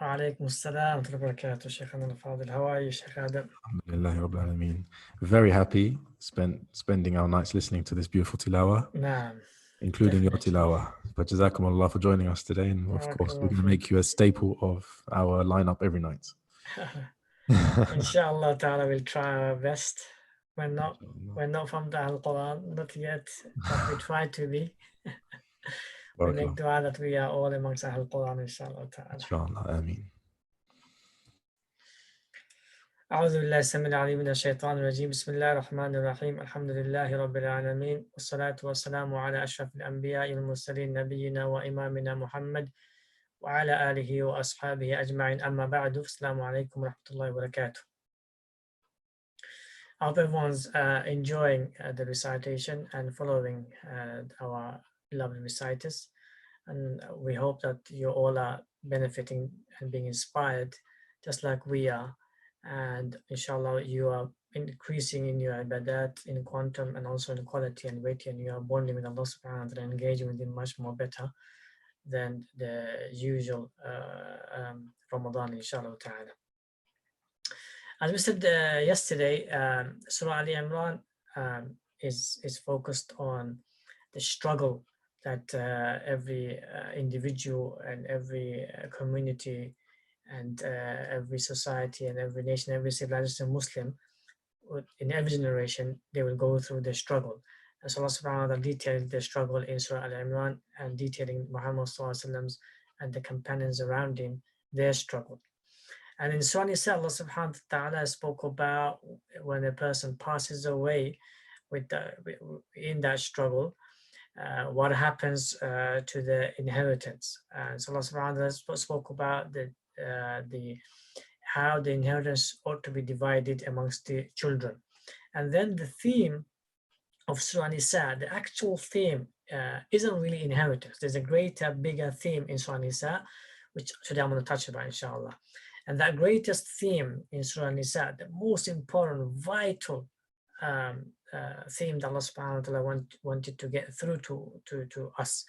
وعليكم السلام ورحمة الله وبركاته شيخنا الفاضل. How are you, Sheikh Adam? Alhamdulillah Rabbil Alameen. Very happy spending our nights listening to this beautiful tilawa, Naam, including your definitely. tilawa. But Jazakum Allah for joining us today. And of course, we're Barakallahu going to feek. make you a staple of our lineup every night. Inshallah ta'ala, we'll try our best. We're not, Inshallah. we're not from the Al-Quran, not yet, but we try to be. We make Barakallah. dua that we are all amongst Al-Quran, inshallah ta'ala. Inshallah. Ameen. أعوذ بالله السميع العليم من الشيطان الرجيم. بسم الله الرحمن الرحيم. الحمد لله رب العالمين، والصلاة والسلام على أشرف الأنبياء والمرسلين نبينا وإمامنا محمد وعلى آله وأصحابه أجمعين. أما بعد. السلام عليكم ورحمة الله وبركاته. I hope everyone's enjoying the recitation and following our beloved reciters, and we hope that you all are benefiting and being inspired just like we are, and inshallah you are increasing in your ibadat in quantum and also in quality and weight, and you are bonding with Allah subhanahu wa ta'ala, engaging with him much more better than the usual Ramadan, inshallah ta'ala. As we said yesterday, Surah Ali Imran is focused on the struggle that every individual and every community and every society and every nation, every civilization Muslim, in every generation, they will go through the struggle. And so Allah subhanahu wa ta'ala detailed the struggle in Surah Al-Imran and detailing Muhammad sallallahu alaihi wasallam and the companions around him, their struggle. And in Surah An-Nisa, Allah subhanahu wa ta'ala spoke about when a person passes away in that struggle, what happens to the inheritance. And so Allah subhanahu wa ta'ala spoke about how the inheritance ought to be divided amongst the children. And then the theme of Surah An-Nisa, the actual theme isn't really inheritance. There's a greater, bigger theme in Surah An-Nisa, which today I'm going to touch about, inshallah. And that greatest theme in Surah An-Nisa, the most important, vital theme that Allah subhanahu wa ta'ala wanted to get through to us,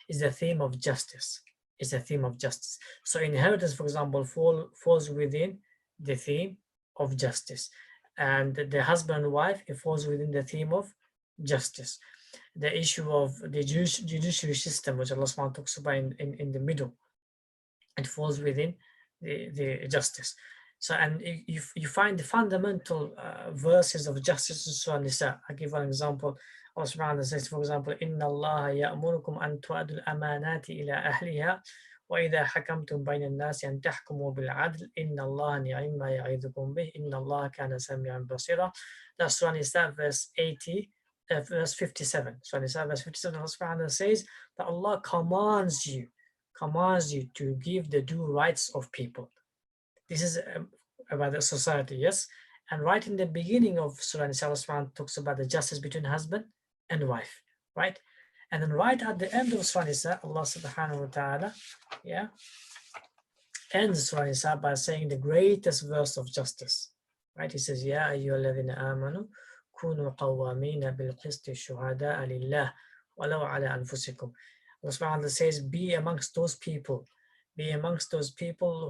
is the theme of justice. It's a theme of justice. So inheritance, for example, falls within the theme of justice. And the husband and wife, it falls within the theme of justice. The issue of the judiciary system, which Allah subhanahu wa ta'ala talks about in the middle, it falls within the justice. So, and you find the fundamental verses of justice in Surah Nisa. I give one example. Allah subhanahu wa ta'ala says, for example, Inna Allah ya'murukum an tu'adul amanati ila ahliha wa idha hakamtum bayna an-nasi an tahkumu bil 'adl inna Allah ni'ma ya'idukum bih inna Allah kana sami'an basira. That's Surah Nisa verse 57. Surah Nisa verse 57. Allah subhanahu wa ta'ala says that Allah commands you to give the due rights of people. This is about the society, yes. And right in the beginning of Surah Nisa, Allah talks about the justice between husband and wife, right? And then right at the end of Surah Nisa, Allah subhanahu wa ta'ala, ends Surah Nisa by saying the greatest verse of justice, right? He says, Ya ayyuhalladhina amanu kunu qawwamina bil qisti shuhada'a lillah walau ala anfusikum. Allah subhanahu wa ta'ala says, be amongst those people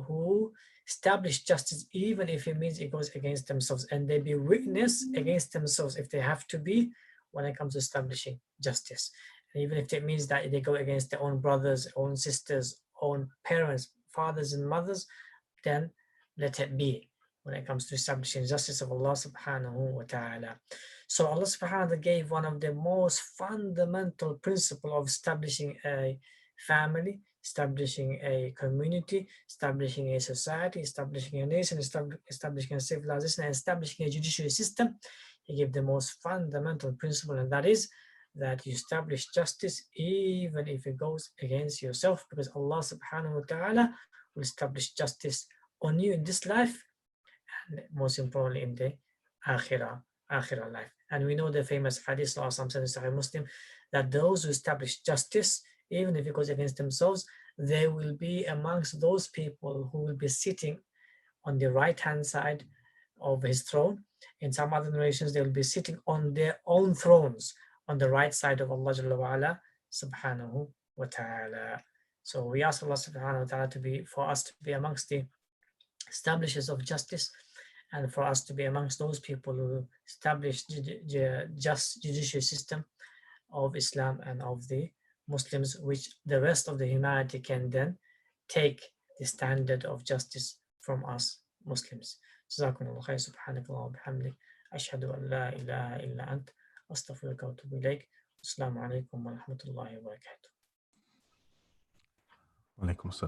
who establish justice, even if it means it goes against themselves, and they be witness against themselves if they have to be when it comes to establishing justice. And even if it means that they go against their own brothers, own sisters, own parents, fathers and mothers, then let it be when it comes to establishing justice of Allah subhanahu wa ta'ala. So Allah subhanahu wa ta'ala gave one of the most fundamental principle of establishing a family, establishing a community, establishing a society, establishing a nation, establishing a civilization, and establishing a judiciary system. He gave the most fundamental principle, and that is that you establish justice even if it goes against yourself, because Allah subhanahu wa ta'ala will establish justice on you in this life, and most importantly in the akhirah life. And we know the famous hadith of Sahih Muslim, that those who establish justice, even if it goes against themselves, they will be amongst those people who will be sitting on the right hand side of his throne. In some other narrations, they will be sitting on their own thrones on the right side of Allah Jalla wa Ala subhanahu wa ta'ala. So we ask Allah subhanahu wa ta'ala for us to be amongst the establishers of justice, and for us to be amongst those people who establish just judicial system of Islam and of the Muslims, which the rest of the humanity can then take the standard of justice from us Muslims. جزاكم الله خير. سبحانك اللهم وبحمدك أشهد أن لا إله إلا أنت أستغفرك وأتوب إليك. السلام عليكم ورحمة الله وبركاته. Alaikum assalam.